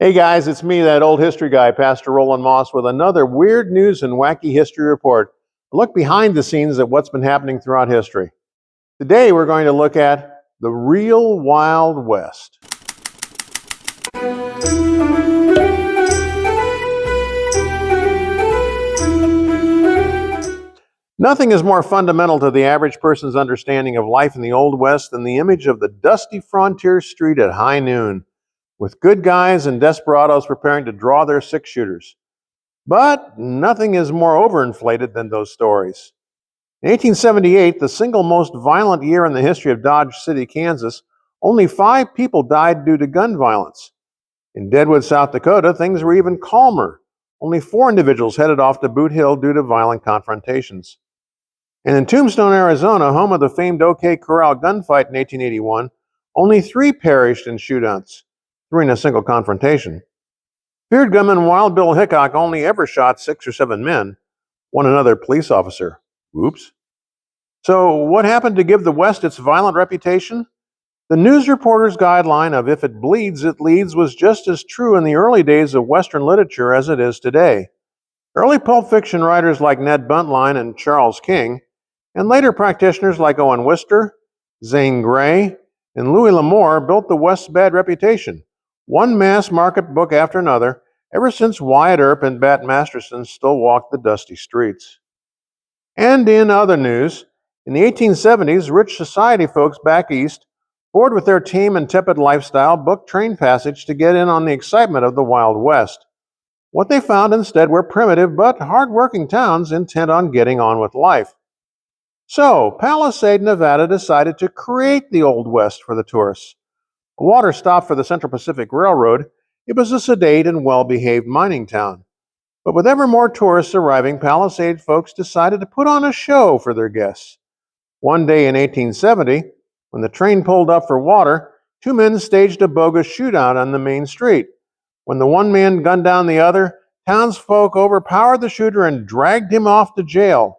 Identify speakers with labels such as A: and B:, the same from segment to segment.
A: Hey guys, it's me, that old history guy, Pastor Roland Moss, with another weird news and wacky history report. A look behind the scenes at what's been happening throughout history. Today we're going to look at the real Wild West. Nothing is more fundamental to the average person's understanding of life in the Old West than the image of the dusty frontier street at high noon, with good guys and desperados preparing to draw their six-shooters. But nothing is more overinflated than those stories. In 1878, the single most violent year in the history of Dodge City, Kansas, only 5 people died due to gun violence. In Deadwood, South Dakota, things were even calmer. Only 4 individuals headed off to Boot Hill due to violent confrontations. And in Tombstone, Arizona, home of the famed OK Corral gunfight in 1881, only 3 perished in shootouts, 3 in a single confrontation. Feared gunman Wild Bill Hickok only ever shot 6 or 7 men, one another police officer. Oops. So what happened to give the West its violent reputation? The news reporter's guideline of if it bleeds, it leads was just as true in the early days of Western literature as it is today. Early pulp fiction writers like Ned Buntline and Charles King, and later practitioners like Owen Wister, Zane Grey, and Louis L'Amour built the West's bad reputation, one mass market book after another, ever since Wyatt Earp and Bat Masterson still walked the dusty streets. And in other news, in the 1870s, rich society folks back east, bored with their tame and tepid lifestyle, booked train passage to get in on the excitement of the Wild West. What they found instead were primitive but hard-working towns intent on getting on with life. So, Palisade, Nevada decided to create the Old West for the tourists. A water stop for the Central Pacific Railroad, it was a sedate and well-behaved mining town. But with ever more tourists arriving, Palisade folks decided to put on a show for their guests. One day in 1870, when the train pulled up for water, 2 men staged a bogus shootout on the main street. When the one man gunned down the other, townsfolk overpowered the shooter and dragged him off to jail.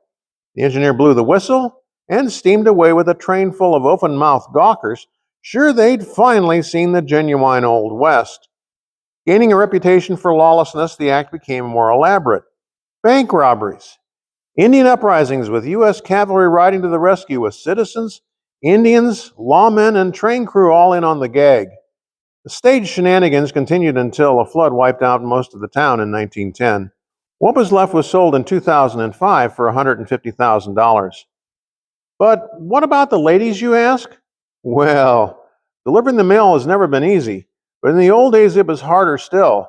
A: The engineer blew the whistle and steamed away with a train full of open-mouthed gawkers, sure they'd finally seen the genuine Old West. Gaining a reputation for lawlessness, the act became more elaborate. Bank robberies, Indian uprisings with U.S. cavalry riding to the rescue with citizens, Indians, lawmen, and train crew all in on the gag. The stage shenanigans continued until a flood wiped out most of the town in 1910. What was left was sold in 2005 for $150,000. But what about the ladies, you ask? Well, delivering the mail has never been easy, but in the old days it was harder still.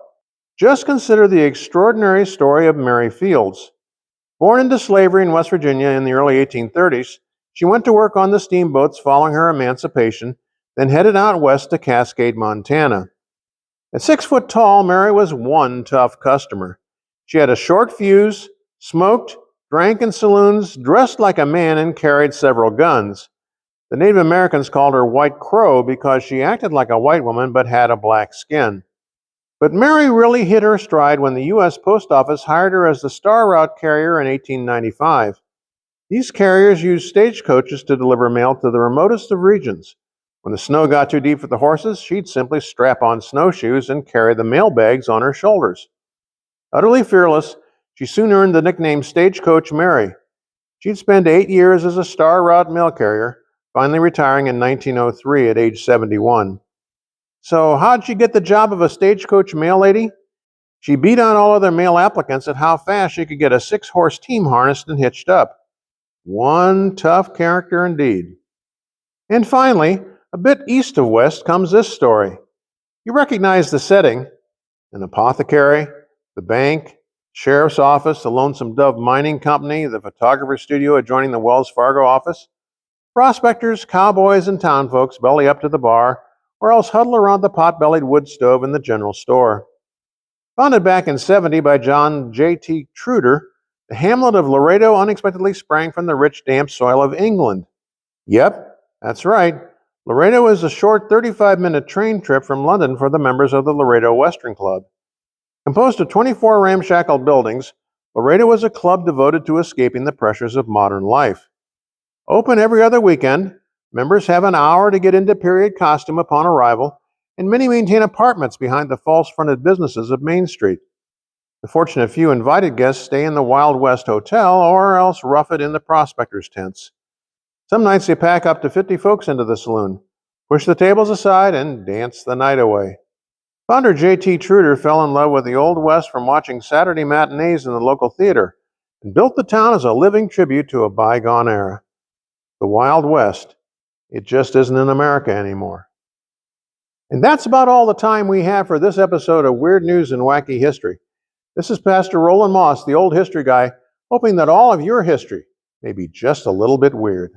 A: Just consider the extraordinary story of Mary Fields. Born into slavery in West Virginia in the early 1830s, she went to work on the steamboats following her emancipation, then headed out west to Cascade, Montana. At 6 foot tall, Mary was one tough customer. She had a short fuse, smoked, drank in saloons, dressed like a man, and carried several guns. The Native Americans called her White Crow because she acted like a white woman but had a black skin. But Mary really hit her stride when the U.S. Post Office hired her as the Star Route carrier in 1895. These carriers used stagecoaches to deliver mail to the remotest of regions. When the snow got too deep for the horses, she'd simply strap on snowshoes and carry the mail bags on her shoulders. Utterly fearless, she soon earned the nickname Stagecoach Mary. She'd spend 8 years as a Star Route mail carrier, finally retiring in 1903 at age 71. So how'd she get the job of a stagecoach mail lady? She beat on all other male applicants at how fast she could get a 6-horse team harnessed and hitched up. One tough character indeed. And finally, a bit east of west comes this story. You recognize the setting: an apothecary, the bank, sheriff's office, the Lonesome Dove Mining Company, the photographer's studio adjoining the Wells Fargo office. Prospectors, cowboys, and townfolks belly up to the bar, or else huddle around the pot-bellied wood stove in the general store. Founded back in '70 by John J.T. Truder, the hamlet of Laredo unexpectedly sprang from the rich, damp soil of England. Yep, that's right. Laredo is a short 35-minute train trip from London for the members of the Laredo Western Club. Composed of 24 ramshackle buildings, Laredo is a club devoted to escaping the pressures of modern life. Open every other weekend, members have an hour to get into period costume upon arrival, and many maintain apartments behind the false-fronted businesses of Main Street. The fortunate few invited guests stay in the Wild West Hotel or else rough it in the prospectors' tents. Some nights they pack up to 50 folks into the saloon, push the tables aside, and dance the night away. Founder J.T. Truder fell in love with the Old West from watching Saturday matinees in the local theater and built the town as a living tribute to a bygone era. The Wild West, it just isn't in America anymore. And that's about all the time we have for this episode of Weird News and Wacky History. This is Pastor Roland Moss, the old history guy, hoping that all of your history may be just a little bit weird.